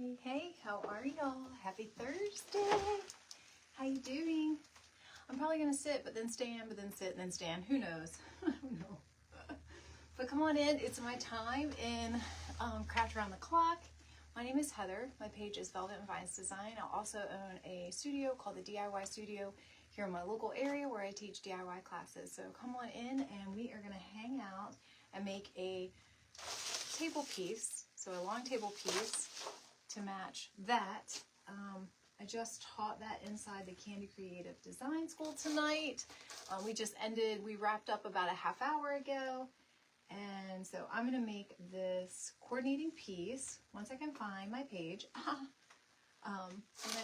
Hey, hey, how are y'all? Happy Thursday. How you doing? I'm probably going to sit, but then stand, but then sit, and then stand. Who knows? I don't know. But come on in. It's my time in Craft Around the Clock. My name is Heather. My page is Velvet and Vines Design. I also own a studio called the DIY Studio here in my local area where I teach DIY classes. So come on in and we are going to hang out and make a table piece. So a long table piece to match that. I just taught that inside the Candy Creative Design School tonight. We wrapped up about a half hour ago. And so I'm going to make this coordinating piece once I can find my page. And I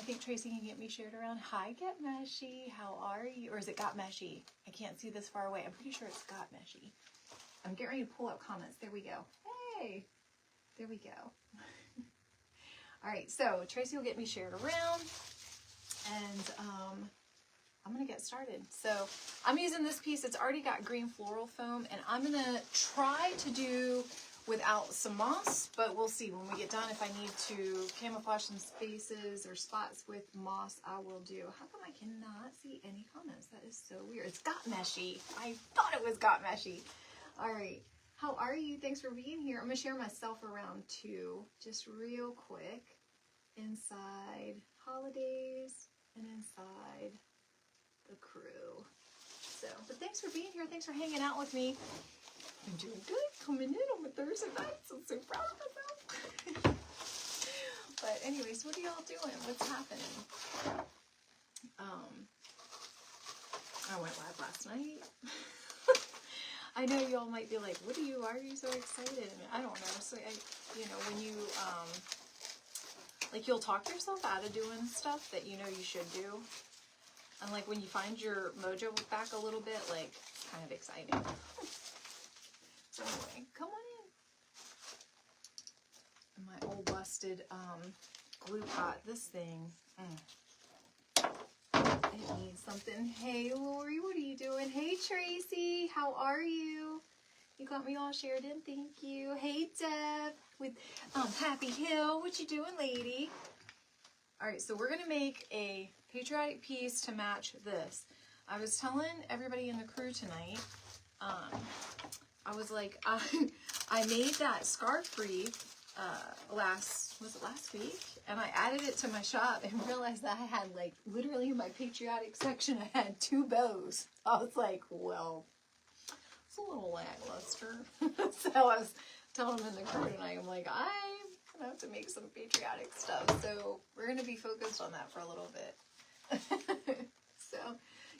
think Tracy can get me shared around. Hi, Get Meshy. How are you? Or is it Got Meshy? I can't see this far away. I'm pretty sure it's Got Meshy. I'm getting ready to pull up comments. There we go. Hey, there we go. All right, so Tracy will get me shared around, and I'm gonna get started. So I'm using this piece. It's already got green floral foam, and I'm gonna try to do without some moss, but we'll see when we get done. If I need to camouflage some spaces or spots with moss, I will do. How come I cannot see any comments? That is so weird. It's Got Meshy. I thought it was Got Meshy. All right. How are you? Thanks for being here. I'm going to share myself around too, just real quick, inside holidays and inside the crew. So, but thanks for being here. Thanks for hanging out with me. I'm doing good coming in on a Thursday night, so I'm so proud of myself. But anyways, what are y'all doing? What's happening? I went live last night. I know y'all might be like, why are you so excited? I don't know. So, when you, you'll talk yourself out of doing stuff that you know you should do. And like when you find your mojo back a little bit, like, it's kind of exciting. So anyway, come on in. My old busted glue pot, this thing. It needs something. Hey, Lori, what are you doing? Hey, Tracy, how are you? You got me all shared in. Thank you. Hey, Deb with Happy Hill. What you doing, lady? All right, so we're going to make a patriotic piece to match this. I was telling everybody in the crew tonight, I was like, I made that scarf wreath last week, and I added it to my shop and realized that I had, like, literally in my patriotic section, I had 2 bows. I was like, well, it's a little lackluster. So I was telling them in the crew tonight, I'm like, I'm gonna have to make some patriotic stuff. So we're gonna be focused on that for a little bit. So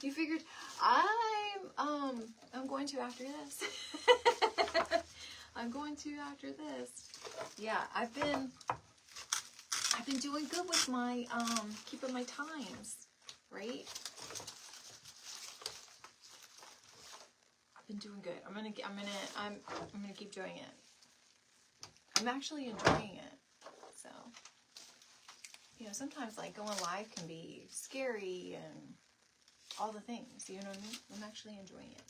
you figured I'm going to after this. I'm going to after this. Yeah, I've been doing good with my keeping my times, right? I've been doing good. I'm gonna keep doing it. I'm actually enjoying it. So, sometimes like going live can be scary and all the things, you know what I mean? I'm actually enjoying it.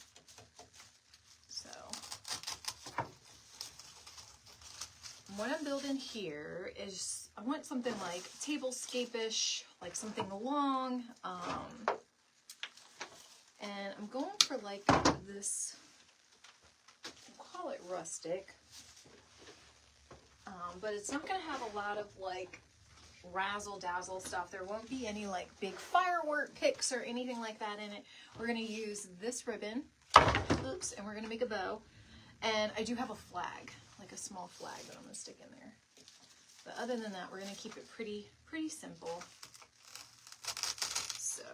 So what I'm building here is, I want something like tablescape-ish, like something long, and I'm going for like this, we'll call it rustic, but it's not going to have a lot of like razzle-dazzle stuff. There won't be any like big firework picks or anything like that in it. We're going to use this ribbon, oops, and we're going to make a bow, and I do have a flag, like a small flag that I'm going to stick in there. But other than that, we're going to keep it pretty simple. So,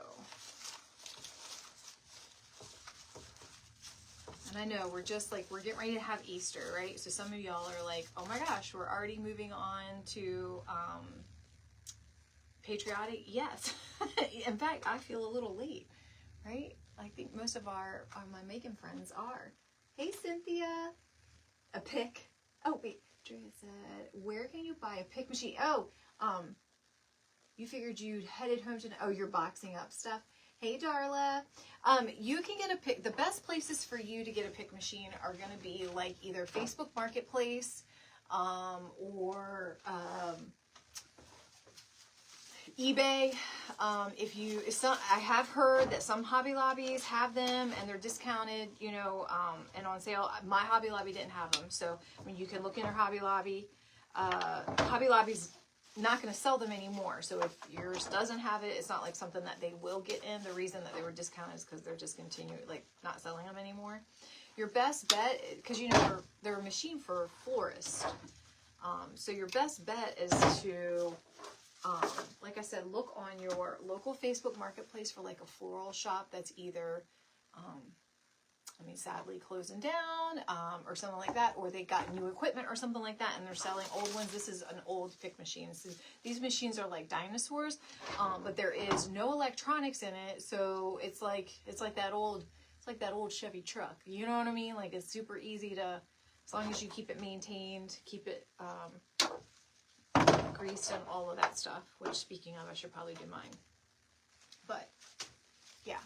and I know we're getting ready to have Easter, right? So some of y'all are like, oh my gosh, we're already moving on to patriotic. Yes. In fact, I feel a little late, right? I think most of my making friends are. Hey, Cynthia. A pick. Oh, wait. Drea said, where can you buy a pick machine? Oh, you figured you'd headed home to, oh, you're boxing up stuff. Hey, Darla. You can get a pick. The best places for you to get a pick machine are going to be like either Facebook Marketplace, or eBay, I have heard that some Hobby Lobbies have them and they're discounted, you know, and on sale. My Hobby Lobby didn't have them, so I mean, you can look in your Hobby Lobby. Hobby Lobby's not going to sell them anymore, so if yours doesn't have it, it's not like something that they will get in. The reason that they were discounted is because they're just continuing, like, not selling them anymore. Your best bet, because you know they're a machine for florists, so your best bet is to, like I said, look on your local Facebook Marketplace for like a floral shop that's either, I mean, sadly closing down, or something like that, or they got new equipment or something like that, and they're selling old ones. This is an old pick machine. These machines are like dinosaurs, but there is no electronics in it, so it's like that old Chevy truck. You know what I mean? Like, it's super easy to, as long as you keep it maintained, keep it greased and all of that stuff. Which, speaking of, I should probably do mine. But yeah,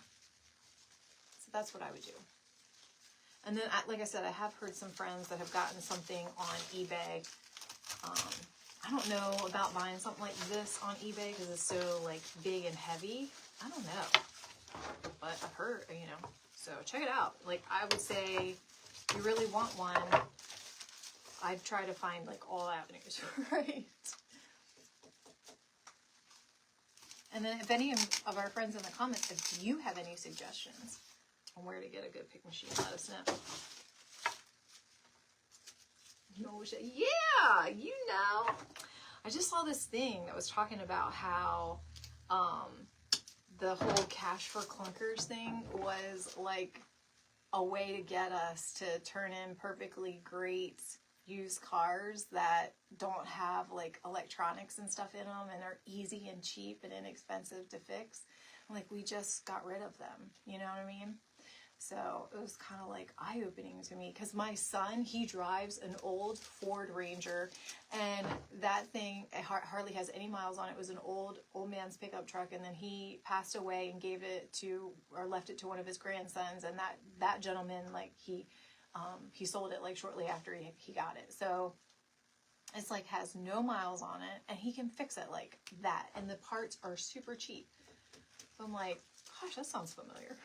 so that's what I would do. And then, like I said, I have heard some friends that have gotten something on eBay. I don't know about buying something like this on eBay because it's so like big and heavy. I don't know, but I've heard, you know. So check it out. Like, I would say, if you really want one, I'd try to find like all avenues, right? And then if any of our friends in the comments, if you have any suggestions on where to get a good pick machine, let us know. Yeah, you know. I just saw this thing that was talking about how the whole cash for clunkers thing was like a way to get us to turn in perfectly great used cars that don't have like electronics and stuff in them and are easy and cheap and inexpensive to fix. Like, we just got rid of them, you know what I mean? So it was kind of like eye-opening to me, because my son, he drives an old Ford Ranger, and that thing hardly has any miles on it. It was an old man's pickup truck, and then he passed away and gave it to, or left it to one of his grandsons, and that gentleman, like, he sold it like shortly after he got it. So it's like has no miles on it, and he can fix it like that, and the parts are super cheap. So I'm like, gosh, that sounds familiar.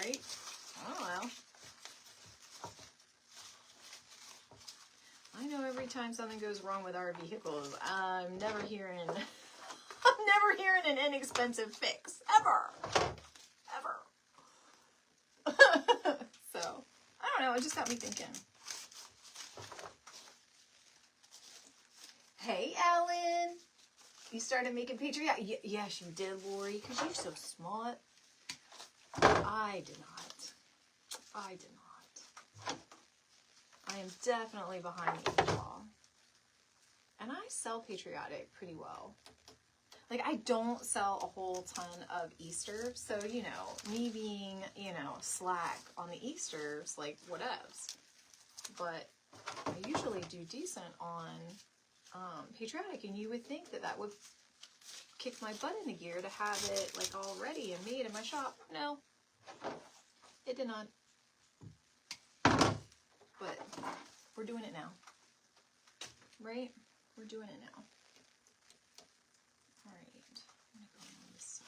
Right? I don't know. I know every time something goes wrong with our vehicles, I'm never hearing an inexpensive fix. Ever. So, I don't know. It just got me thinking. Hey, Ellen. You started making Patriotic? Yes, you did, Lori, because you're so smart. I did not. I am definitely behind the 8 ball. And I sell Patriotic pretty well. Like, I don't sell a whole ton of Easter. So, you know, me being, you know, slack on the Easters, like, whatevs. But I usually do decent on Patriotic. And you would think that would kick my butt into gear to have it, like, all ready and made in my shop. No. It did not. But we're doing it now. Right? We're doing it now. Alright. I'm going to go on this side.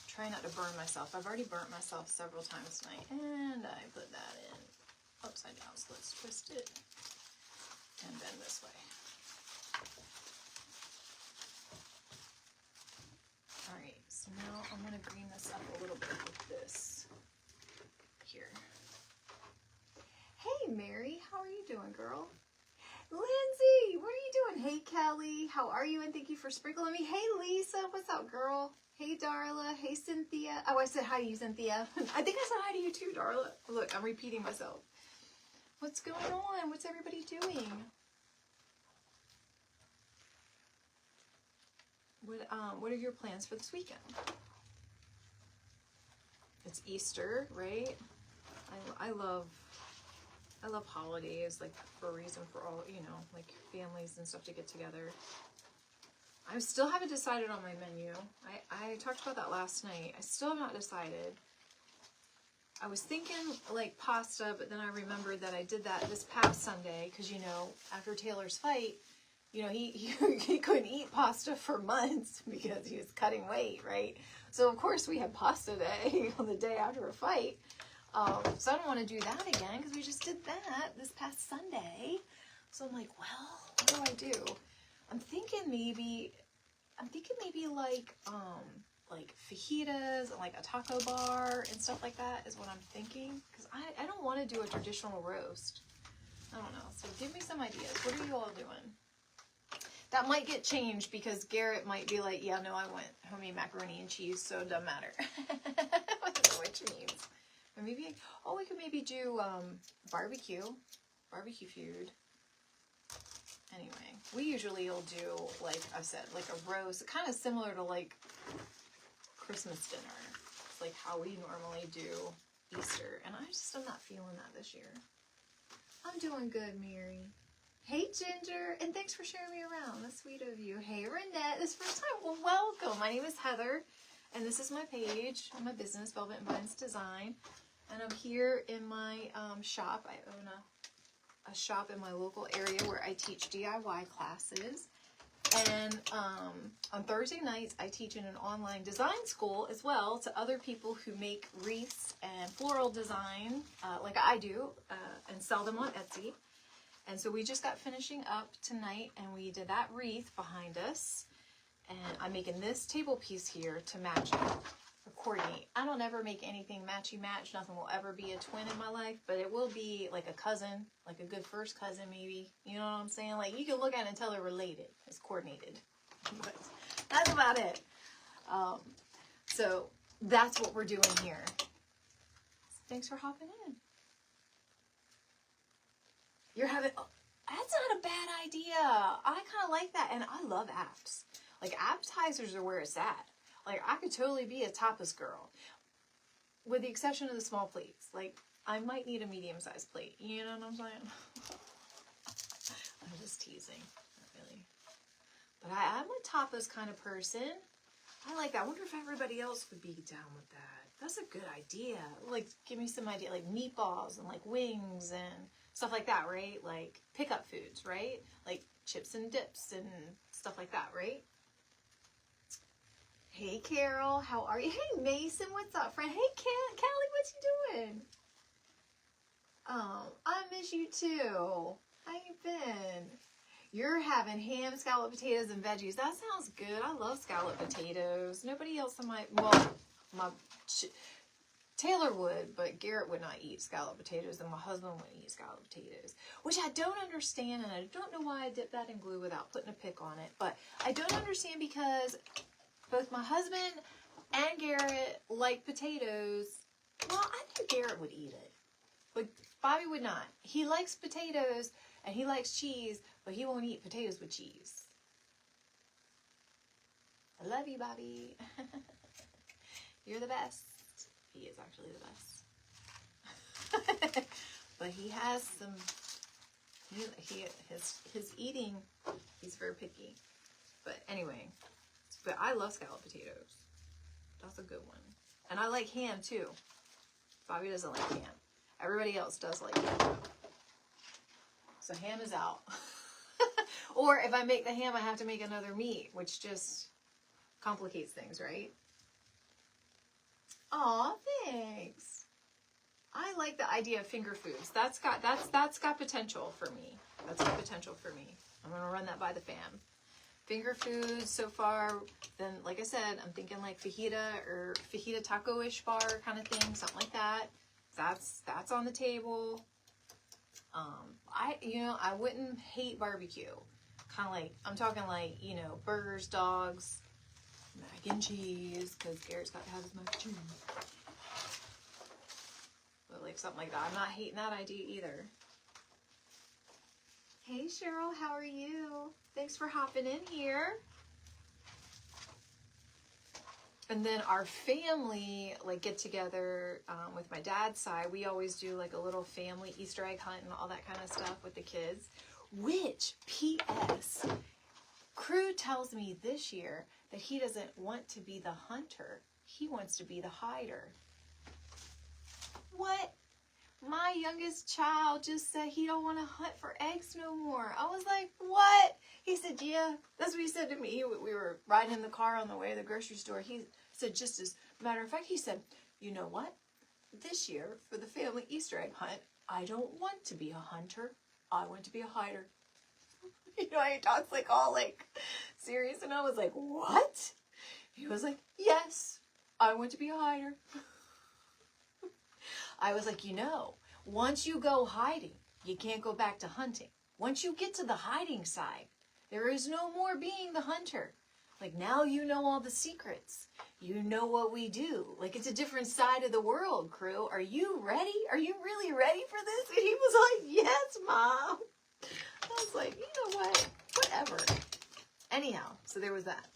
Try not to burn myself. I've already burnt myself several times tonight. And I put that in upside down. So let's twist it and bend this way. Alright, so now I'm going to green this up a little bit with this here. Hey, Mary, how are you doing, girl? Lindsay, what are you doing? Hey, Kelly, how are you? And thank you for sprinkling me. Hey, Lisa, what's up, girl? Hey, Darla. Hey, Cynthia. Oh, I said hi to you, Cynthia. I think I said hi to you too, Darla. Look, I'm repeating myself. What's going on? What's everybody doing? What are your plans for this weekend? It's Easter, right? I love holidays, like, for a reason for all, you know, like families and stuff to get together. I still haven't decided on my menu. I talked about that last night. I still have not decided. I was thinking like pasta, but then I remembered that I did that this past Sunday because, you know, after Taylor's fight, you know, he couldn't eat pasta for months because he was cutting weight, right? So, of course, we had pasta day on the day after a fight. So I don't want to do that again because we just did that this past Sunday. So I'm like, well, what do I do? I'm thinking maybe like fajitas and like a taco bar and stuff like that is what I'm thinking. Because I don't want to do a traditional roast. I don't know. So give me some ideas. What are you all doing? That might get changed because Garrett might be like, yeah, no, I want homemade macaroni and cheese, so it doesn't matter. I don't know what it means. Or maybe, we could maybe do barbecue food. Anyway, we usually will do, like I said, like a roast, kind of similar to like Christmas dinner. It's like how we normally do Easter, and I'm not feeling that this year. I'm doing good, Mary. Hey, Ginger, and thanks for sharing me around. That's sweet of you. Hey, Renette, this first time. Well, welcome. My name is Heather, and this is my page, my business, Velvet and Vines Design. And I'm here in my shop. I own a shop in my local area where I teach DIY classes. And on Thursday nights, I teach in an online design school as well to other people who make wreaths and floral design like I do and sell them on Etsy. And so we just got finishing up tonight, and we did that wreath behind us. And I'm making this table piece here to match it, or coordinate. I don't ever make anything matchy-match. Nothing will ever be a twin in my life, but it will be like a cousin, like a good first cousin maybe. You know what I'm saying? Like, you can look at it and tell they're related. It's coordinated. But that's about it. So that's what we're doing here. Thanks for hopping in. You're having, that's not a bad idea. I kind of like that. And I love apps. Like, appetizers are where it's at. Like, I could totally be a tapas girl. With the exception of the small plates. Like, I might need a medium-sized plate. You know what I'm saying? I'm just teasing. Not really. But I'm a tapas kind of person. I like that. I wonder if everybody else would be down with that. That's a good idea. Like, give me some idea. Like, meatballs and, like, wings and stuff like that, right? Like, pickup foods, right? Like, chips and dips and stuff like that, right? Hey, Carol, how are you? Hey, Mason, what's up, friend? Hey, Callie, what you doing? I miss you, too. How you been? You're having ham, scalloped potatoes, and veggies. That sounds good. I love scalloped potatoes. Nobody else in Taylor would, but Garrett would not eat scalloped potatoes, and my husband wouldn't eat scalloped potatoes, which I don't understand, and I don't know why I dip that in glue without putting a pick on it, but I don't understand because both my husband and Garrett like potatoes. Well, I think Garrett would eat it, but Bobby would not. He likes potatoes, and he likes cheese, but he won't eat potatoes with cheese. I love you, Bobby. You're the best. He is actually the best. But he has some, his eating, he's very picky. But anyway, but I love scalloped potatoes. That's a good one. And I like ham too. Bobby doesn't like ham. Everybody else does like ham. So ham is out. Or if I make the ham, I have to make another meat, which just complicates things, right? Aw, thanks. I like the idea of finger foods. That's got potential for me. That's got potential for me. I'm gonna run that by the fam. Finger foods so far. Then, like I said, I'm thinking like fajita or fajita taco-ish bar kind of thing, something like that. That's on the table. I wouldn't hate barbecue. Kind of like, I'm talking like, burgers, dogs, mac and cheese, because Garrett's got to have his mac and cheese. But like something like that. I'm not hating that idea either. Hey Cheryl, how are you? Thanks for hopping in here. And then our family get together with my dad's side. We always do like a little family Easter egg hunt and all that kind of stuff with the kids. Which, P.S., Crew tells me this year that he doesn't want to be the hunter. He wants to be the hider. what? My youngest child just said he don't want to hunt for eggs no more. I was like, what? He said, yeah. That's what he said to me. We were riding in the car on the way to the grocery store. He said, just as a matter of fact, he said, you know what? This year, for the family Easter egg hunt, I don't want to be a hunter. I want to be a hider. You know, he talks like all like serious. And I was like, what? He was like, yes, I want to be a hider. I was like, you know, once you go hiding, you can't go back to hunting. Once you get to the hiding side, there is no more being the hunter. Like, now you know all the secrets. You know what we do. Like, it's a different side of the world, crew. Are you ready? Are you really ready for this? And he was like, yes, Mom. I was like, you know what? Whatever. Anyhow, so there was that.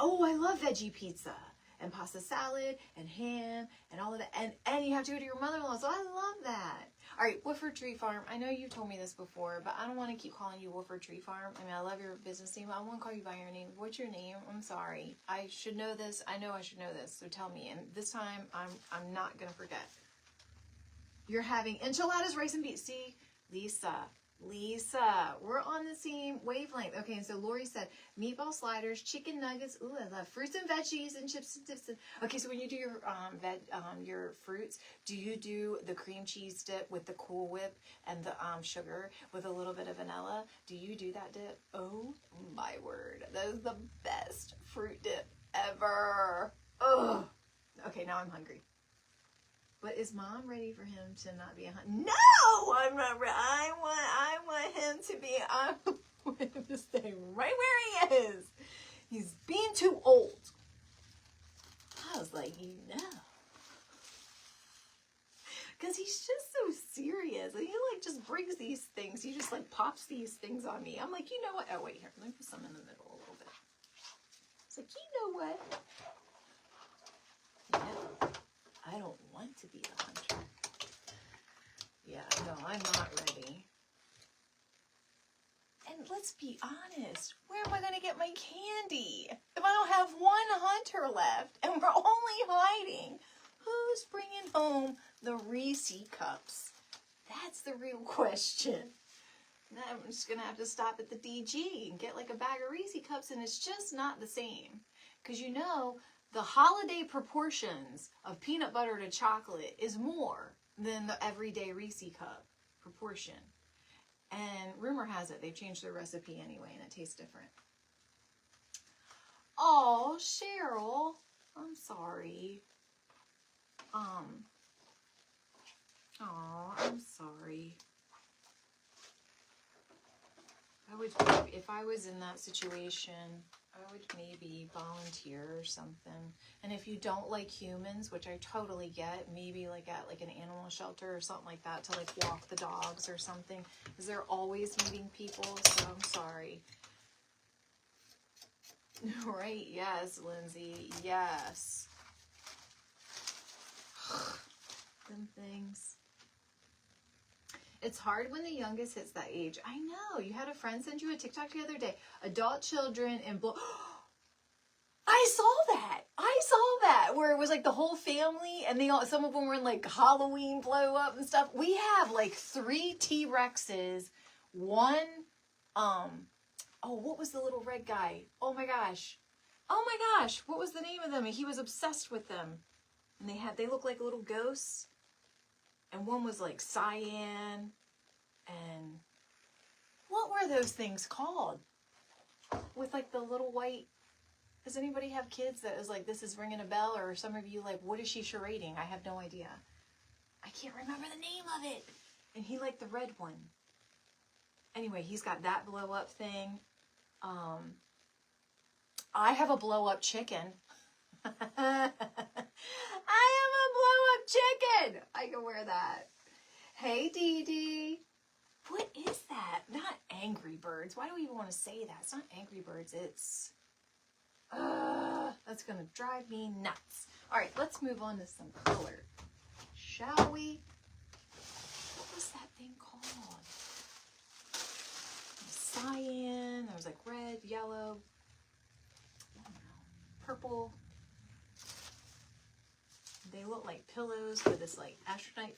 Oh, I love veggie pizza. And pasta salad, and ham, and all of that. And you have to go to your mother-in-law, so I love that. All right, Woodford Tree Farm. I know you've told me this before, but I don't want to keep calling you Woodford Tree Farm. I mean, I love your business name. I won't call you by your name. What's your name? I'm sorry. I should know this. I know I should know this, so tell me. And this time, I'm not going to forget. You're having enchiladas, rice, and beans. See, Lisa, we're on the same wavelength. Okay, and so Lori said, meatball sliders, chicken nuggets. Ooh, I love fruits and veggies and chips and dips. Okay, so when you do your fruits, do you do the cream cheese dip with the Cool Whip and the sugar with a little bit of vanilla? Do you do that dip? Oh my word, that is the best fruit dip ever. Oh, okay, now I'm hungry. But is Mom ready for him to not be a hunter? No, I'm not ready. I want him to be. I want him to stay right where he is. He's being too old. I was like, you know, because he's just so serious. He like just brings these things. He just like pops these things on me. I'm like, you know what? Oh wait, here, let me put some in the middle a little bit. It's like, you know what? Yeah. I don't want to be the hunter. Yeah, no, I'm not ready. And let's be honest, where am I going to get my candy? If I don't have one hunter left and we're only hiding, who's bringing home the Reese cups? That's the real question. Now I'm just going to have to stop at the DG and get like a bag of Reese cups, and it's just not the same. Because you know, the holiday proportions of peanut butter to chocolate is more than the everyday Reese cup proportion. And rumor has it they've changed their recipe anyway, and it tastes different. Oh, Cheryl, I'm sorry. I'm sorry. If I was in that situation, I would maybe volunteer or something. And if you don't like humans, which I totally get, maybe like at like an animal shelter or something like that to like walk the dogs or something, because they're always meeting people, so I'm sorry. Right, yes, Lindsay, yes. Them things. It's hard when the youngest hits that age. I know. You had a friend send you a TikTok the other day. Adult children and I saw that where it was like the whole family, and some of them were in like Halloween blow up and stuff. We have like 3 T-Rexes, one what was the little red guy? Oh my gosh, what was the name of them? He was obsessed with them, and they look like little ghosts. And one was like cyan, and what were those things called? With like the little white. Does anybody have kids that is like, this is ringing a bell? Or some of you like, what is she charading? I have no idea. I can't remember the name of it. And he liked the red one. Anyway, he's got that blow up thing. I have a blow up chicken. I am a blow-up chicken. I can wear that. Hey, Dee Dee. What is that? Not Angry Birds. Why do we even want to say that? It's not Angry Birds. It's... that's going to drive me nuts. All right, let's move on to some color. Shall we? What was that thing called? Cyan. There was like red, yellow, I don't know, purple. they look like pillows with this like astronaut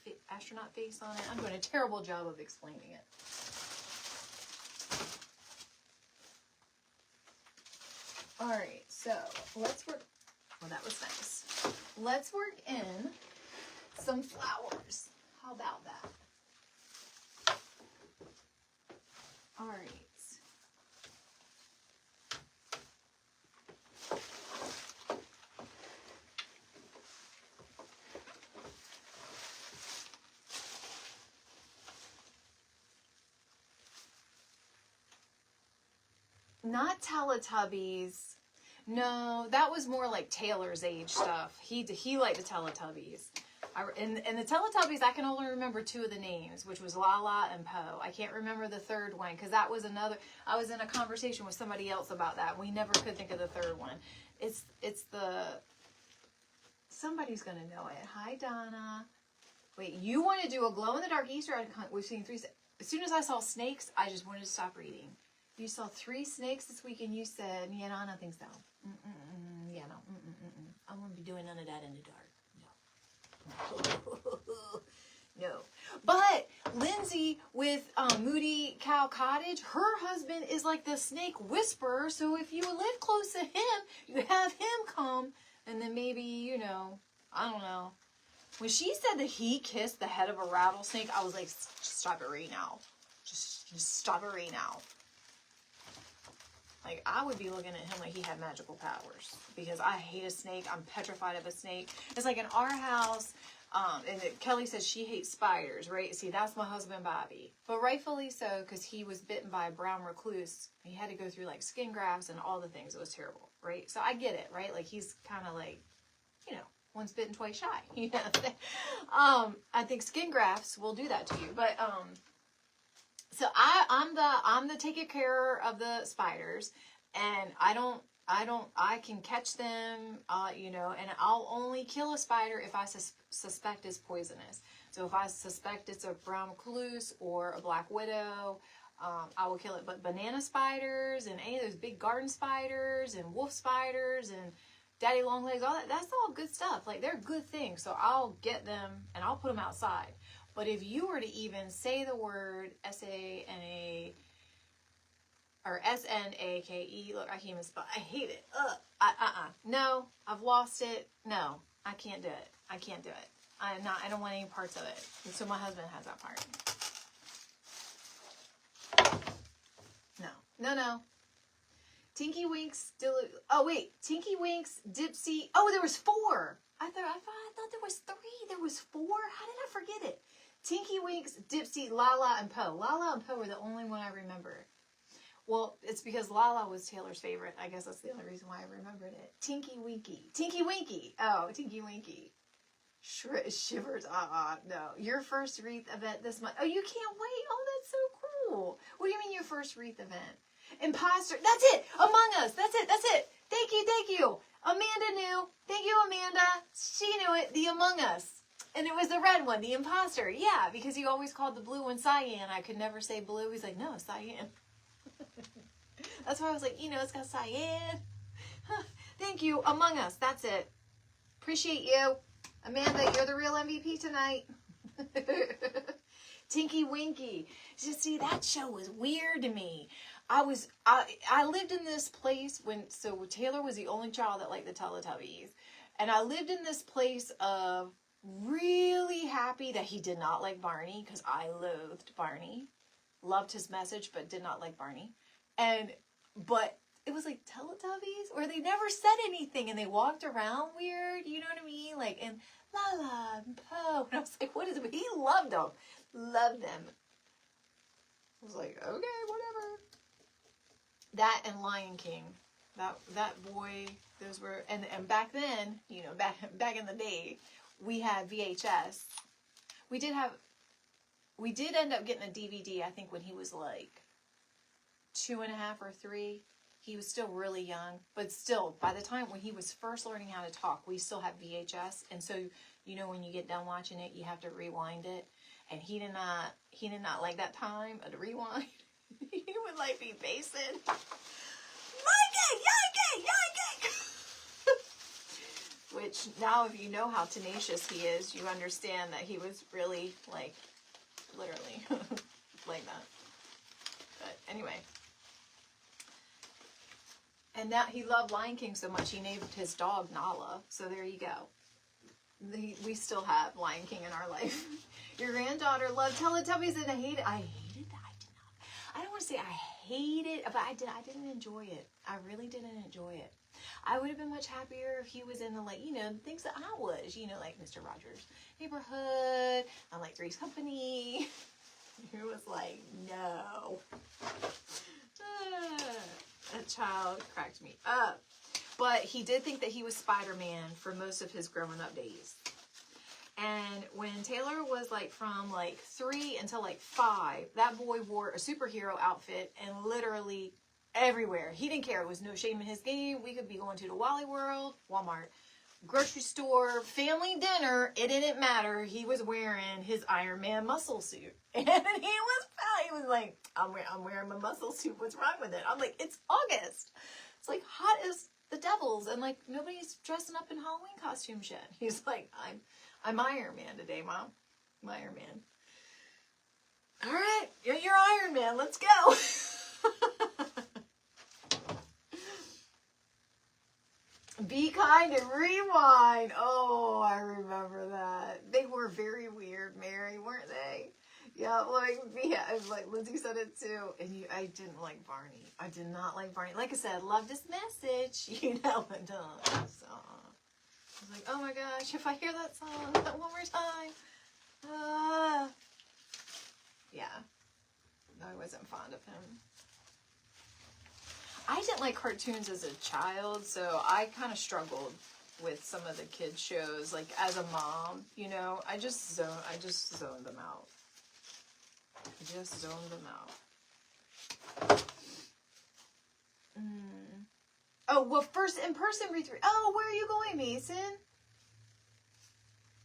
face on it. I'm doing a terrible job of explaining it. All right, so let's work. Well, that was nice. Let's work in some flowers. How about that? All right. Not Teletubbies. No, that was more like Taylor's age stuff. He liked the Teletubbies. And the Teletubbies, I can only remember 2 of the names, which was Lala and Poe. I can't remember the third one because that was another. I was in a conversation with somebody else about that. We never could think of the third one. It's the. Somebody's gonna know it. Hi, Donna. Wait, you want to do a glow in the dark Easter egg hunt? We've seen 3. As soon as I saw snakes, I just wanted to stop reading. You saw 3 snakes this week, and you said, "Yeah, no, I don't think so." Yeah, no. I won't be doing none of that in the dark. No. No. But Lindsay with Moody Cow Cottage, her husband is like the snake whisperer. So if you live close to him, you have him come, and then maybe, you know, I don't know. When she said that he kissed the head of a rattlesnake, I was like, just stop it right now. Just stop it right now. Like, I would be looking at him like he had magical powers. Because I hate a snake. I'm petrified of a snake. It's like in our house, and Kelly says she hates spiders, right? See, that's my husband, Bobby. But rightfully so, because he was bitten by a brown recluse. He had to go through, like, skin grafts and all the things. It was terrible, right? So I get it, right? Like, he's kind of like, you know, once bitten, twice shy. You know? I think skin grafts will do that to you. But, so I'm the taking care of the spiders, and I can catch them, you know, and I'll only kill a spider if I suspect it's poisonous. So if I suspect it's a brown recluse or a black widow, I will kill it. But banana spiders and any of those big garden spiders and wolf spiders and daddy long legs, all that, that's all good stuff. Like, they're good things. So I'll get them and I'll put them outside. But if you were to even say the word S-A-N-A or S-N-A-K-E, look, I can't even spell. I hate it. No, I've lost it. No, I can't do it. I can't do it. I don't want any parts of it. And so my husband has that part. No. Tinky Winks, Tinky Winks, Dipsy. Oh, there was 4. I thought there was 3. There was 4. How did I forget it? Tinky Winks, Dipsy, Lala, and Poe. Lala and Poe were the only one I remember. Well, it's because Lala was Taylor's favorite. I guess that's the only reason why I remembered it. Tinky Winky. Tinky Winky. Oh, Tinky Winky. Shivers. No. Your first wreath event this month. Oh, you can't wait. Oh, that's so cool. What do you mean your first wreath event? Imposter. That's it. Among Us. That's it. Thank you. Amanda knew. Thank you, Amanda. She knew it. The Among Us. And it was the red one, the imposter. Yeah, because he always called the blue one cyan. I could never say blue. He's like, no, cyan. That's why I was like, you know, it's got cyan. Thank you. Among Us. That's it. Appreciate you. Amanda, you're the real MVP tonight. Tinky Winky. See, that show was weird to me. I lived in this place so Taylor was the only child that liked the Teletubbies. And I lived in this place of really happy that he did not like Barney, because I loathed Barney. Loved his message, but did not like Barney. But it was like Teletubbies, where they never said anything and they walked around weird, you know what I mean? Like, and Lala and Poe. And I was like, what is it? But he loved them. Loved them. I was like, okay, whatever. That and Lion King. That boy, those were, and back then, you know, back in the day, we had VHS. We did end up getting a DVD, I think, when he was like 2.5 or 3. He was still really young, but still, by the time when he was first learning how to talk, we still had VHS. And so, you know, when you get done watching it, you have to rewind it. And he did not like that time of the rewind. He would like be pacing. Which which now if you know how tenacious he is, you understand that he was really, like, literally like that. But anyway. And now he loved Lion King so much, he named his dog Nala. So there you go. We still have Lion King in our life. Your granddaughter loved Teletubbies, and I hated that. I did not. I don't want to say I hate it, but I didn't enjoy it. I really didn't enjoy it. I would have been much happier if he was in the, like, you know, things that I was, you know, like Mr. Rogers' Neighborhood, I like Three's Company. He was like, no. That child cracked me up. But he did think that he was Spider-Man for most of his growing up days. And when Taylor was like from like 3 until like 5, that boy wore a superhero outfit and literally everywhere. He didn't care. It was no shame in his game. We could be going to the Wally World, Walmart, grocery store, family dinner. It didn't matter. He was wearing his Iron Man muscle suit. And he was like, I'm wearing my muscle suit. What's wrong with it? I'm like, it's August. It's like hot as the devils. And like, nobody's dressing up in Halloween costumes yet. He's like, I'm Iron Man today, Mom. I'm Iron Man. All right, you're Iron Man. Let's go. Be kind and rewind. Oh, I remember that. They were very weird, Mary, weren't they? Yeah, like Lindsay said it too. And I didn't like Barney. I did not like Barney. Like I said, love this message. You know, and so I was like, oh my gosh, if I hear that song one more time. Yeah. I wasn't fond of him. I didn't like cartoons as a child, so I kind of struggled with some of the kids shows. Like as a mom, you know, I just zoned them out. Oh, well, first in-person retreat. Oh, where are you going, Mason?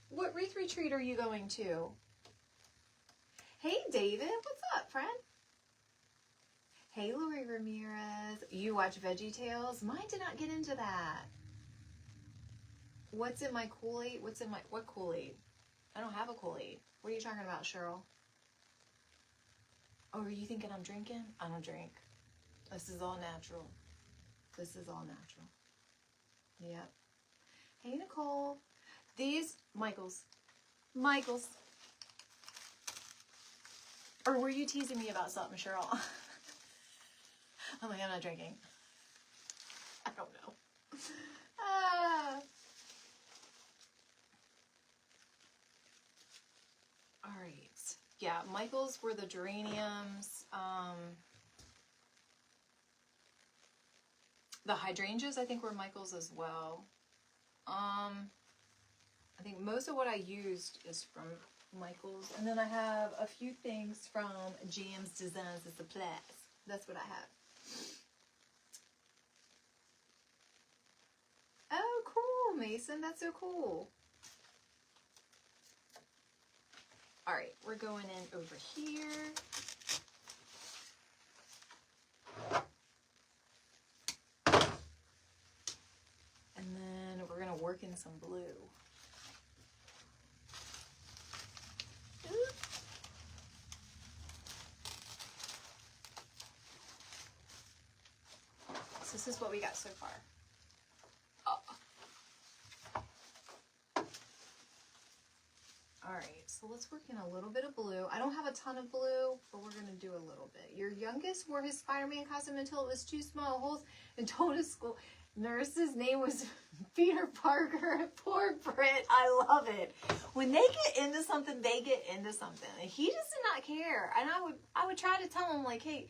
What retreat are you going to? Hey, David. What's up, friend? Hey, Lori Ramirez. You watch VeggieTales? Mine did not get into that. What's in my Kool-Aid? What Kool-Aid? I don't have a Kool-Aid. What are you talking about, Cheryl? Oh, are you thinking I'm drinking? I don't drink. This is all natural. Yep. Hey, Nicole. These, Michael's. Or were you teasing me about something, Cheryl? I'm like, I'm not drinking. I don't know. All right. Yeah, Michael's were the geraniums. The hydrangeas, I think, were Michael's as well. I think most of what I used is from Michael's. And then I have a few things from James Designs and Supplies. That's what I have. Oh, cool, Mason. That's so cool. All right, we're going in over here. And then we're going to work in some blue. So this is what we got so far. All right, so let's work in a little bit of blue. I don't have a ton of blue, but we're going to do a little bit. Your youngest wore his Spider-Man costume until it was 2 small holes and told his school nurse's name was Peter Parker. Poor Brit. I love it. When they get into something, they get into something. And he just did not care. And I would try to tell him, like, hey,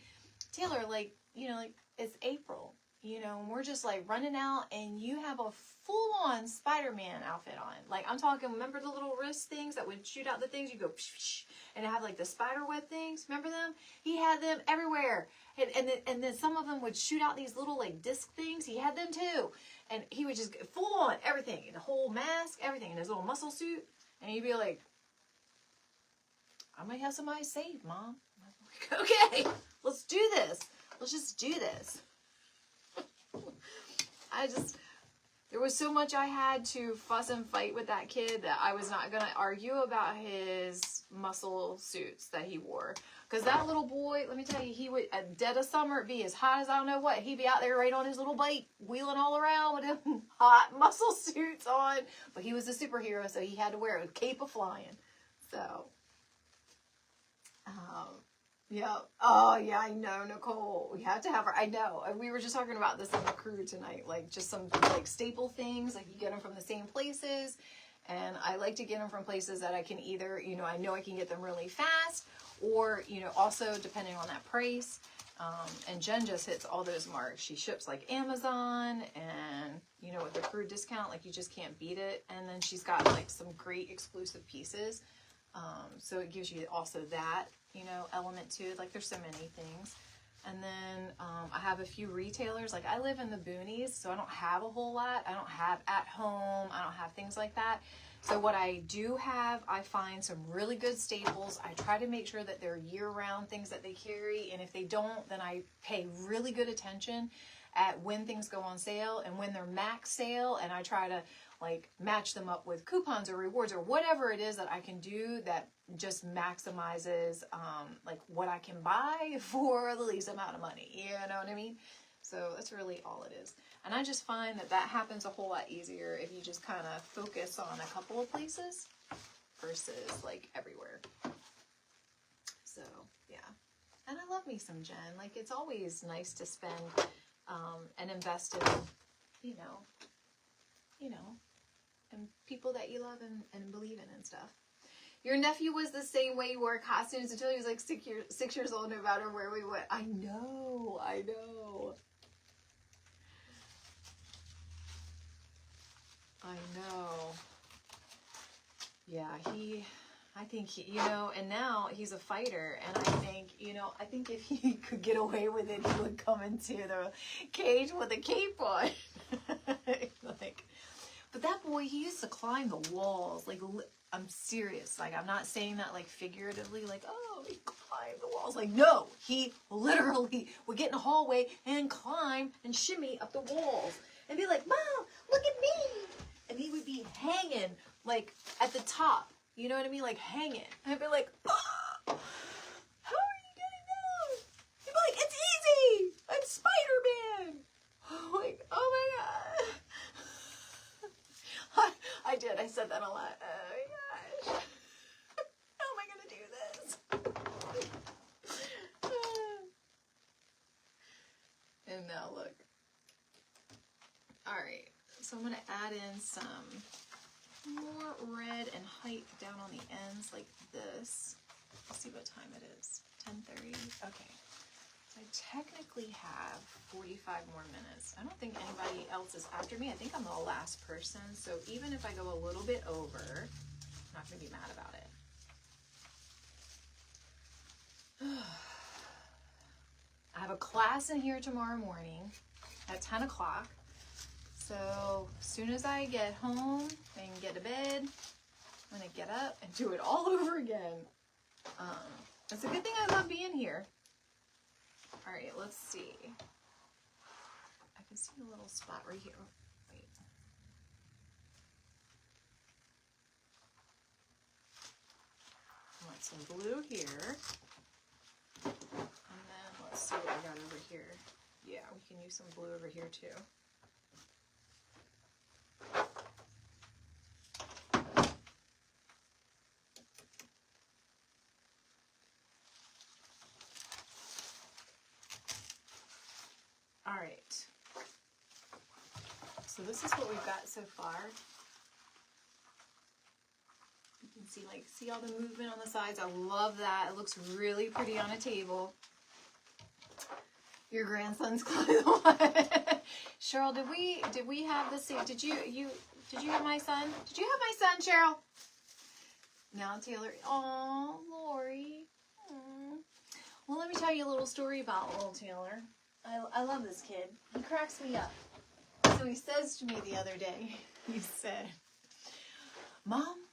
Taylor, like, you know, like, it's April. You know, and we're just like running out and you have a full-on Spider-Man outfit on. Like, I'm talking, remember the little wrist things that would shoot out the things? You go, psh, psh, and have like the spider web things. Remember them? He had them everywhere. And then some of them would shoot out these little like disc things. He had them too. And he would just get full-on everything. The whole mask, everything. In his little muscle suit. And he'd be like, I might have somebody saved, Mom. I'm like, okay, let's do this. Let's just do this. there was so much I had to fuss and fight with that kid that I was not going to argue about his muscle suits that he wore. Because that little boy, let me tell you, he would, at dead of summer, it'd be as hot as I don't know what. He'd be out there right on his little bike, wheeling all around with him hot muscle suits on. But he was a superhero, so he had to wear a cape of flying. So, yeah. Oh, yeah, I know, Nicole. We have to have her. I know. We were just talking about this on the crew tonight. Like, just some, like, staple things. Like, you get them from the same places. And I like to get them from places that I can either, you know I can get them really fast. Or, you know, also depending on that price. And Jen just hits all those marks. She ships, like, Amazon. And, you know, with the crew discount, like, you just can't beat it. And then she's got, like, some great exclusive pieces. So it gives you also that, you know, element to it. Like, there's so many things. And then I have a few retailers. Like, I live in the boonies, so I don't have a whole lot. I don't have at home. I don't have things like that. So what I do have, I find some really good staples. I try to make sure that they're year-round things that they carry. And if they don't, then I pay really good attention at when things go on sale and when they're max sale. And I try to, like, match them up with coupons or rewards or whatever it is that I can do that just maximizes, like, what I can buy for the least amount of money. You know what I mean? So that's really all it is. And I just find that that happens a whole lot easier if you just kind of focus on a couple of places versus, like, everywhere. So, yeah. And I love me some Jen. Like, it's always nice to spend and invest in, you know, and people that you love and believe in and stuff. Your nephew was the same way. He wore costumes until he was like 6 years old, no matter where we went. I know. Yeah, I think he, you know, and now he's a fighter, and I think if he could get away with it, he would come into the cage with a cape on. Like, but that boy, he used to climb the walls. Like, I'm serious. Like, I'm not saying that, like, figuratively, like, oh, he climbed the walls. Like, no, he literally would get in the hallway and climb and shimmy up the walls and be like, Mom, look at me. And he would be hanging, like, at the top. You know what I mean? Like, hanging. And I'd be like, oh, how are you getting down? He'd be like, it's easy. I'm Spider-Man. I'm like, oh my God. I did. I said that a lot. Oh my gosh. How am I going to do this? And now look. All right. So I'm going to add in some more red and height down on the ends like this. Let's see what time it is. 10:30. Okay. So I technically have 45 more minutes. I don't think anybody else is after me. I think I'm the last person. So even if I go a little bit over, I'm not going to be mad about it. I have a class in here tomorrow morning at 10 o'clock. So as soon as I get home and get to bed, I'm going to get up and do it all over again. It's a good thing I love being here. All right, let's see. I can see a little spot right here. Wait. I want some blue here. And then let's see what I got over here. Yeah, we can use some blue over here too. All right, so this is what we've got so far. You can see all the movement on the sides. I love that. It looks really pretty on a table. Your grandson's clothes. Cheryl, did we have the same? Did you have my son? Did you have my son, Cheryl? Now Taylor. Oh, Lori. Aww. Well, let me tell you a little story about little Taylor. I love this kid. He cracks me up. So he says to me the other day, he said, Mom,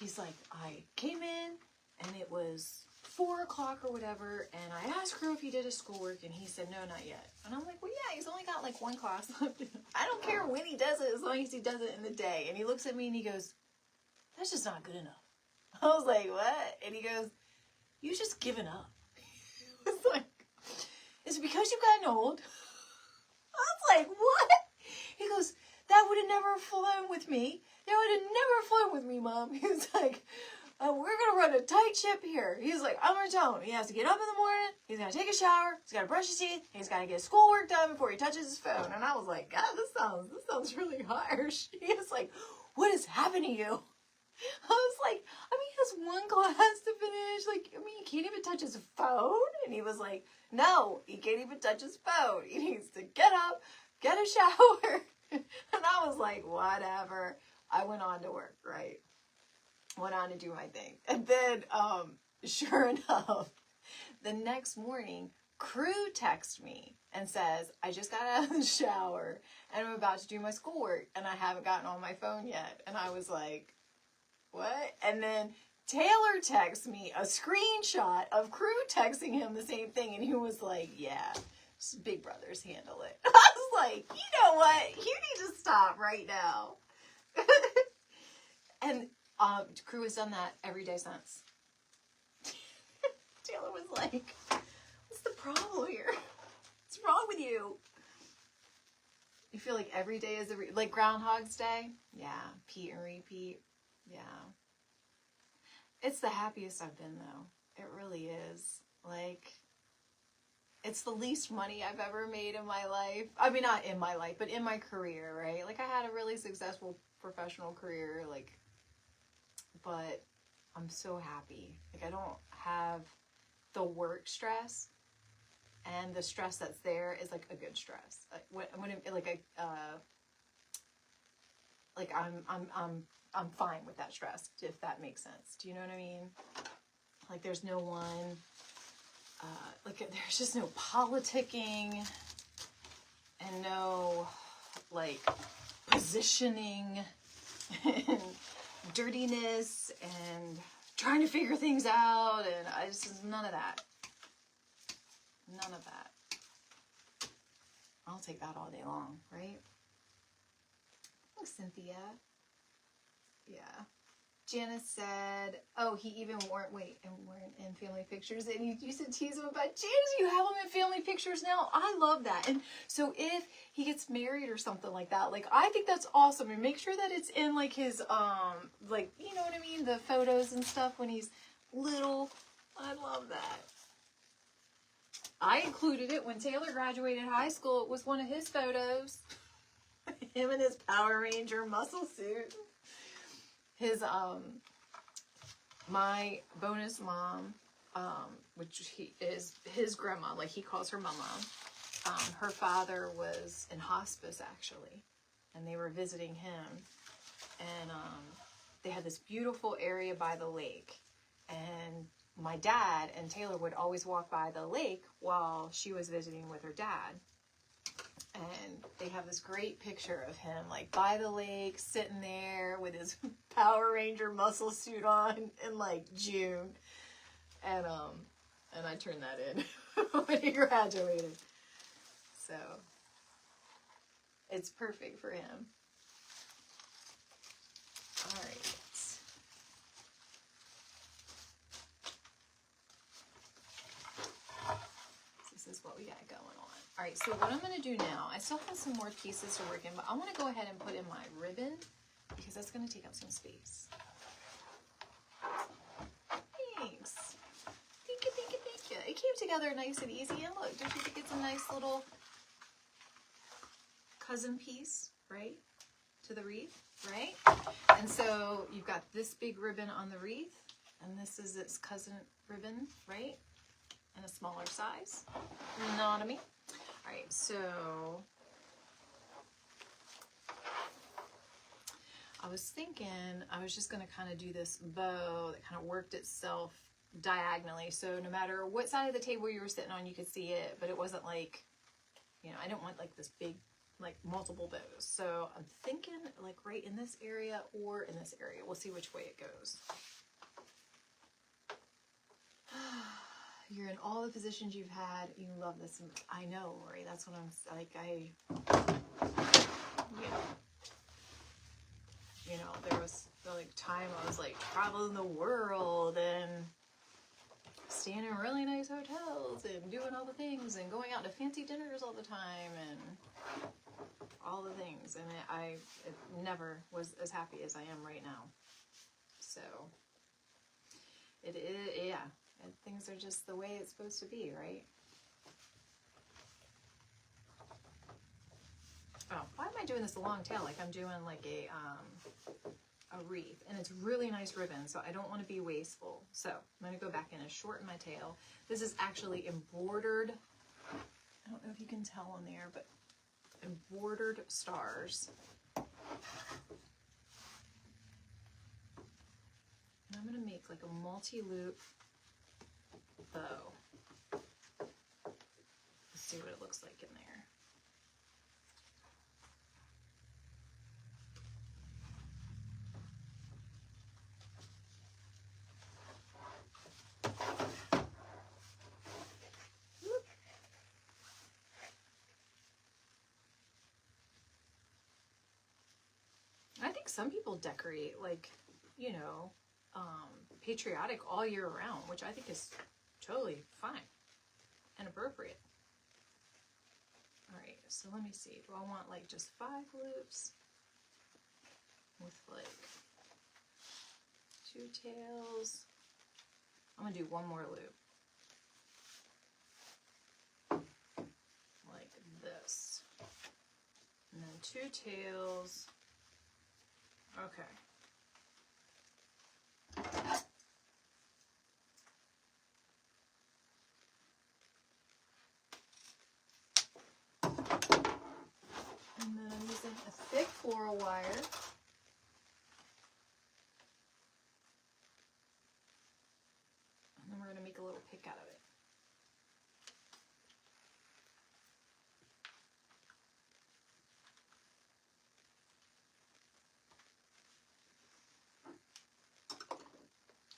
he's like, I came in and it was 4 o'clock or whatever, and I asked Crew if he did his schoolwork, and he said, no, not yet. And I'm like, well, yeah, he's only got like 1 class left. I don't care when he does it, as long as he does it in the day. And he looks at me and he goes, that's just not good enough. I was like, what? And he goes, you just given up. I was like, is it because you've gotten old? I was like, what? He goes, that would have never flown with me. That would have never flown with me, Mom. He was like, we're going to run a tight ship here. He's like, I'm going to tell him. He has to get up in the morning. He's going to take a shower. He's got to brush his teeth. He's got to get his schoolwork done before he touches his phone. And I was like, God, this sounds really harsh. He was like, what has happened to you? I was like, I mean, he has 1 class to finish. Like, I mean, he can't even touch his phone. And he was like, no, he can't even touch his phone. He needs to get up, get a shower. And I was like, whatever. I went on to work, right? Went on to do my thing. And then, sure enough, the next morning, Crew texts me and says, I just got out of the shower and I'm about to do my schoolwork and I haven't gotten on my phone yet. And I was like, what? And then Taylor texts me a screenshot of Crew texting him the same thing. And he was like, yeah, big brothers handle it. I was like, you know what? You need to stop right now. And Crew has done that every day since. Taylor was like, what's the problem here? What's wrong with you? You feel like every day is like Groundhog's Day? Yeah. Pete and repeat. Yeah. It's the happiest I've been, though. It really is. Like, it's the least money I've ever made in my life. I mean, not in my life, but in my career, right? Like, I had a really successful professional career, like, but I'm so happy. Like, I don't have the work stress, and the stress that's there is like a good stress. Like when it, like I'm fine with that stress, if that makes sense. Do you know what I mean? Like there's no one, like there's just no politicking and no like positioning and dirtiness and trying to figure things out, and I just, none of that. None of that. I'll take that all day long, right? Oh, Cynthia. Yeah. Janice said, oh, he even weren't in family pictures. And you used to tease him about, Janice, you have him in family pictures now? I love that. And so if he gets married or something like that, like, I think that's awesome. And make sure that it's in, like, his, like, you know what I mean? The photos and stuff when he's little. I love that. I included it when Taylor graduated high school. It was one of his photos. Him in his Power Ranger muscle suit. His, my bonus mom, which he is his grandma, like he calls her mama. Her father was in hospice actually, and they were visiting him, and they had this beautiful area by the lake, and my dad and Taylor would always walk by the lake while she was visiting with her dad. And they have this great picture of him, like, by the lake, sitting there with his Power Ranger muscle suit on in, like, June. And I turned that in when he graduated. So, it's perfect for him. All right. This is what we got going on. All right, so what I'm going to do now, I still have some more pieces to work in, but I want to go ahead and put in my ribbon because that's going to take up some space. Thanks. Thank you, thank you, thank you. It came together nice and easy, and look, don't you think it's a nice little cousin piece, right, to the wreath, right? And so you've got this big ribbon on the wreath, and this is its cousin ribbon, right, in a smaller size. Know what I mean? All right, so I was thinking I was just going to kind of do this bow that kind of worked itself diagonally. So no matter what side of the table you were sitting on, you could see it, but it wasn't like, you know, I didn't want like this big, like multiple bows. So I'm thinking like right in this area or in this area. We'll see which way it goes. you're in all the positions you've had. You love this. I know, Lori. That's what I'm like. There was like time I was like traveling the world and staying in really nice hotels and doing all the things and going out to fancy dinners all the time and all the things. And it never was as happy as I am right now. So it is, yeah. And things are just the way it's supposed to be, right? Oh, why am I doing this a long tail? Like I'm doing like a wreath, and it's really nice ribbon, so I don't want to be wasteful. So I'm going to go back in and shorten my tail. This is actually embroidered. I don't know if you can tell on there, but embroidered stars. And I'm going to make like a multi-loop bow. Let's see what it looks like in there. I think some people decorate like, patriotic all year round, which I think is totally fine and appropriate. All right, so let me see. Do I want like just 5 loops with like 2 tails? I'm gonna do one more loop. Like this. And then 2 tails. Okay. And then I'm using a thick floral wire. And then we're going to make a little pick out of it.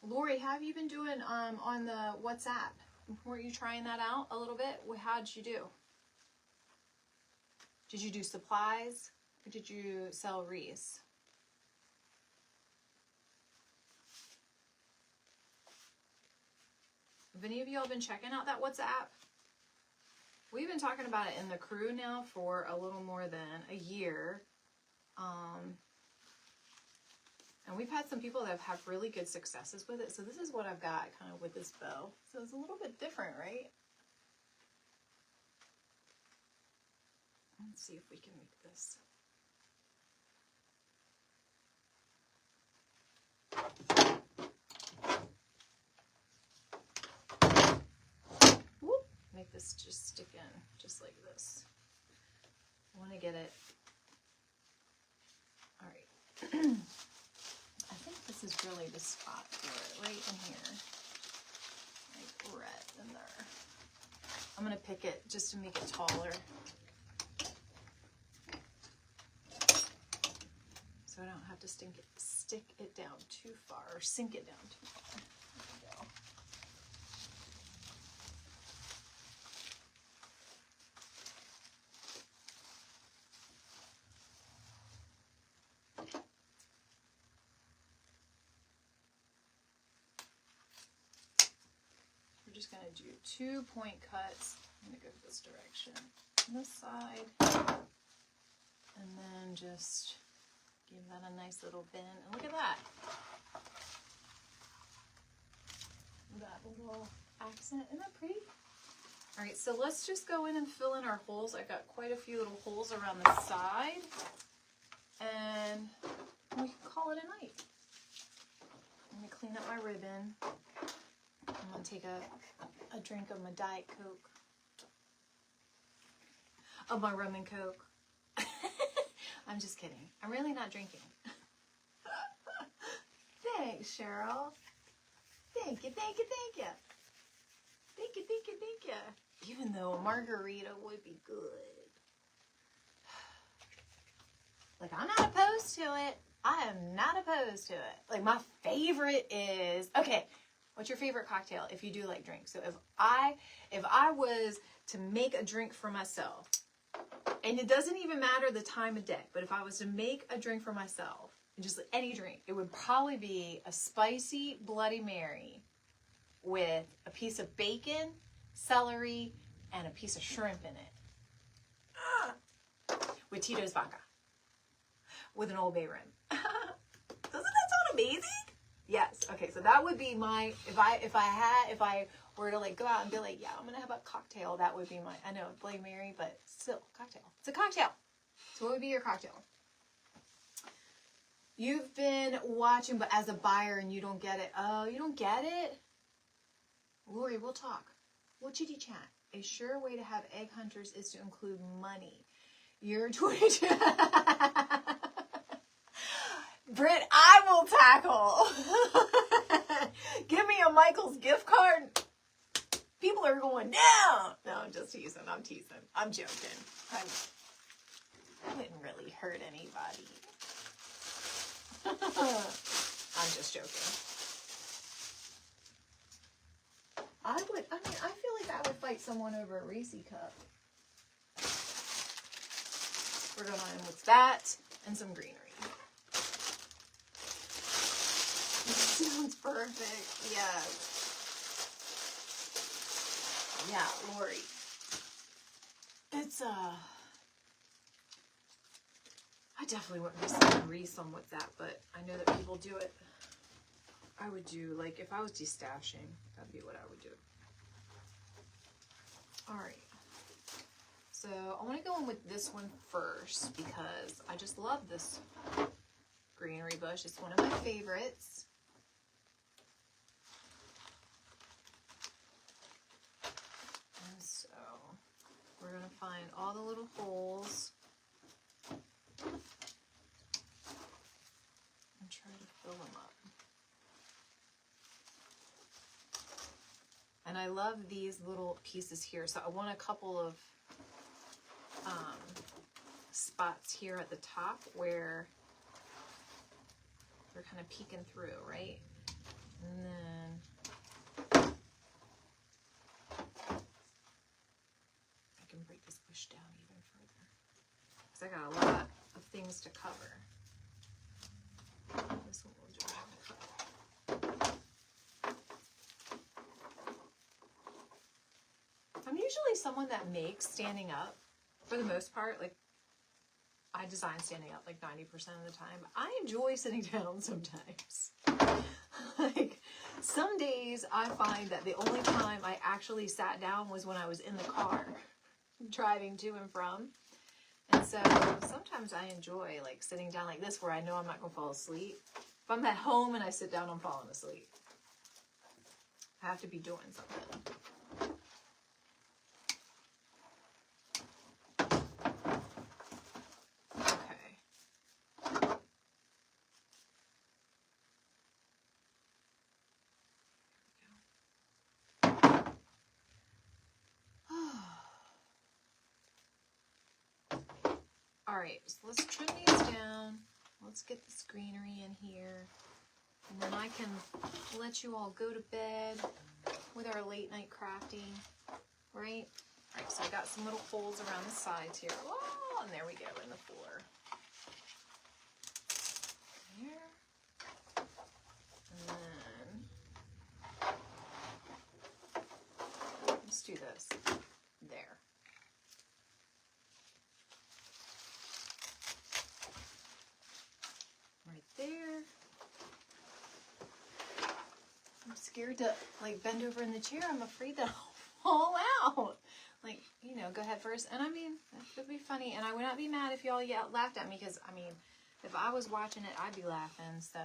Lori, have you been doing on the WhatsApp? Weren't you trying that out a little bit? How'd you do? Did you do supplies or did you sell wreaths? Have any of y'all been checking out that WhatsApp? We've been talking about it in the crew now for a little more than a year. And we've had some people that have had really good successes with it. So this is what I've got kind of with this bow. So it's a little bit different, right? Let's see if we can make this. Whoop. Make this just stick in, just like this. I want to get it. All right. I think this is really the spot for it, right in here. Like right in there. I'm going to pick it just to make it taller. So I don't have to stick it down too far, or sink it down too far. There we go. We're just going to do 2 point cuts. I'm going to go this direction on this side, and then just give that a nice little bend. And look at that. That little accent. Isn't that pretty? All right, so let's just go in and fill in our holes. I got quite a few little holes around the side, and we can call it a night. Let me clean up my ribbon. I'm gonna take a drink of my Diet Coke. Of my rum and Coke. I'm just kidding. I'm really not drinking. Thanks, Cheryl. Thank you, thank you, thank you. Thank you, thank you, thank you. Even though a margarita would be good. Like, I'm not opposed to it. I am not opposed to it. Like, my favorite is... Okay, What's your favorite cocktail if you do like drinks? So if I was to make a drink for myself, and it doesn't even matter the time of day, but if I was to make a drink for myself, just any drink, it would probably be a spicy Bloody Mary with a piece of bacon, celery, and a piece of shrimp in it. With Tito's vodka. With an Old Bay rim. Doesn't that sound amazing? Yes. Okay, so that would be my, if I were to like go out and be like, yeah, I'm gonna have a cocktail, that would be my, I know, Bloody Mary, but still, cocktail. It's a cocktail. So what would be your cocktail? You've been watching, but as a buyer and you don't get it. Oh, you don't get it? Lori, we'll talk. We'll chitty chat. A sure way to have egg hunters is to include money. You're 22. Britt, I will tackle. Give me a Michael's gift card. People are going down. No, I'm just teasing. I'm teasing. I'm joking. I wouldn't really hurt anybody. I'm just joking. I feel like I would fight someone over a Reese cup. We're going on with that and some greenery. Sounds perfect. Yes. Yeah, Lori. It's I definitely wouldn't be sending Reese on WhatsApp, but I know that people do it. I would do, like, if I was destashing, that'd be what I would do. Alright. So, I want to go in with this one first because I just love this greenery bush. It's one of my favorites. And so, we're going to find all the little holes and try to fill them up. And I love these little pieces here. So I want a couple of spots here at the top where they're kind of peeking through, right? And then I can break this bush down even further because I got a lot of things to cover. This one will just I'm usually someone that makes standing up for the most part. Like, I design standing up like 90% of the time. I enjoy sitting down sometimes. Like, some days I find that the only time I actually sat down was when I was in the car driving to and from. And so sometimes I enjoy like sitting down like this where I know I'm not going to fall asleep. If I'm at home and I sit down, I'm falling asleep. I have to be doing something. Alright, so let's trim these down. Let's get this greenery in here. And then I can let you all go to bed with our late night crafting. Right? Alright, so I got some little holes around the sides here. Oh, and there we go in the floor. There. And then let's do this. There. Right there. I'm scared to like bend over in the chair. I'm afraid that I'll fall out. Like, you know, go head first. And I mean, that could be funny. And I would not be mad if y'all laughed at me because, I mean, if I was watching it, I'd be laughing. So,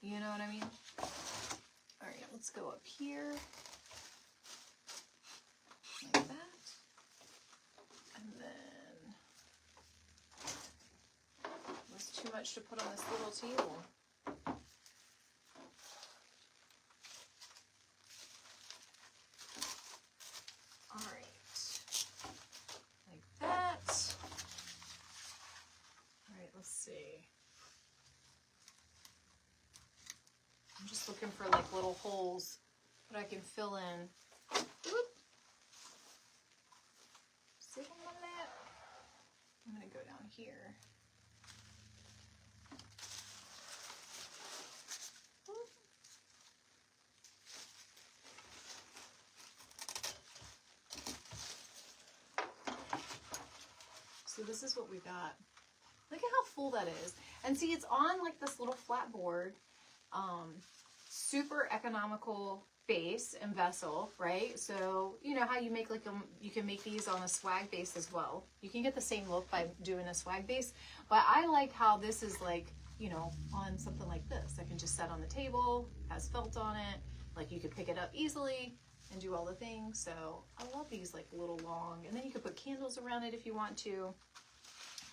you know what I mean? All right, let's go up here. Like that. And then it was too much to put on this little table. All right, like that. All right, let's see. I'm just looking looking for like little holes that I can fill in. Oop. Sit on my lap. I'm going to go down here. So this is what we got. Look at how full that is. And see, it's on like this little flat board. Super economical base and vessel, right? So you know how you make like you can make these on a swag base as well. You can get the same look by doing a swag base, but I like how this is like, you know, on something like this. I can just set on the table, has felt on it, like you could pick it up easily and do all the things. So I love these like little long, and then you could put candles around it if you want to. You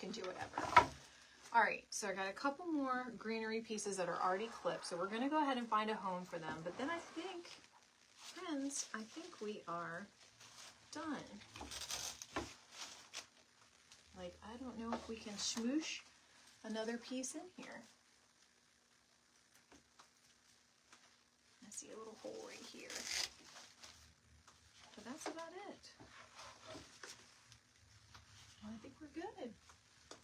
can do whatever. All right, so I got a couple more greenery pieces that are already clipped, so we're gonna go ahead and find a home for them. But then I think, friends, I think we are done. Like, I don't know if we can smoosh another piece in here. I see a little hole right here. But that's about it. Well, I think we're good.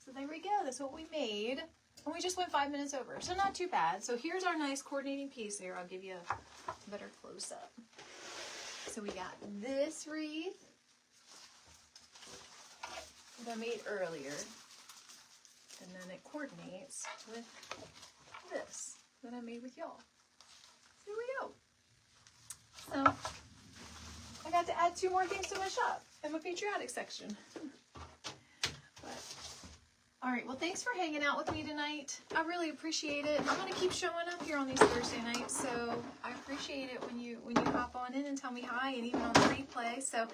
So there we go, that's what we made. And we just went 5 minutes over, so not too bad. So here's our nice coordinating piece here. I'll give you a better close-up. So we got this wreath that I made earlier. And then it coordinates with this that I made with y'all. Here we go. So I got to add 2 more things to my shop in my Patriotic section. All right, well, thanks for hanging out with me tonight. I really appreciate it. I'm gonna keep showing up here on these Thursday nights, so I appreciate it when you hop on in and tell me hi, and even on the replay. So,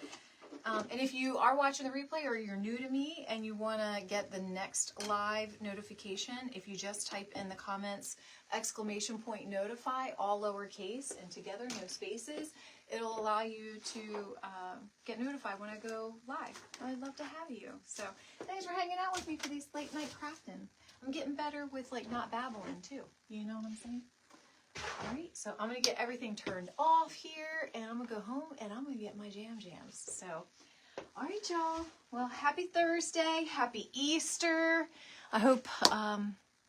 and if you are watching the replay or you're new to me and you wanna get the next live notification, if you just type in the comments !notify, all lowercase and together, no spaces, it'll allow you to get notified when I go live. I'd love to have you. So thanks for hanging out with me for these late night crafting. I'm getting better with like not babbling too. You know what I'm saying? All right, so I'm gonna get everything turned off here, and I'm gonna go home and I'm gonna get my jams. So, all right, y'all. Well, happy Thursday, happy Easter. I hope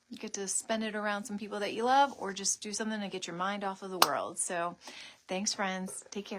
you get to spend it around some people that you love, or just do something to get your mind off of the world. So thanks, friends. Take care.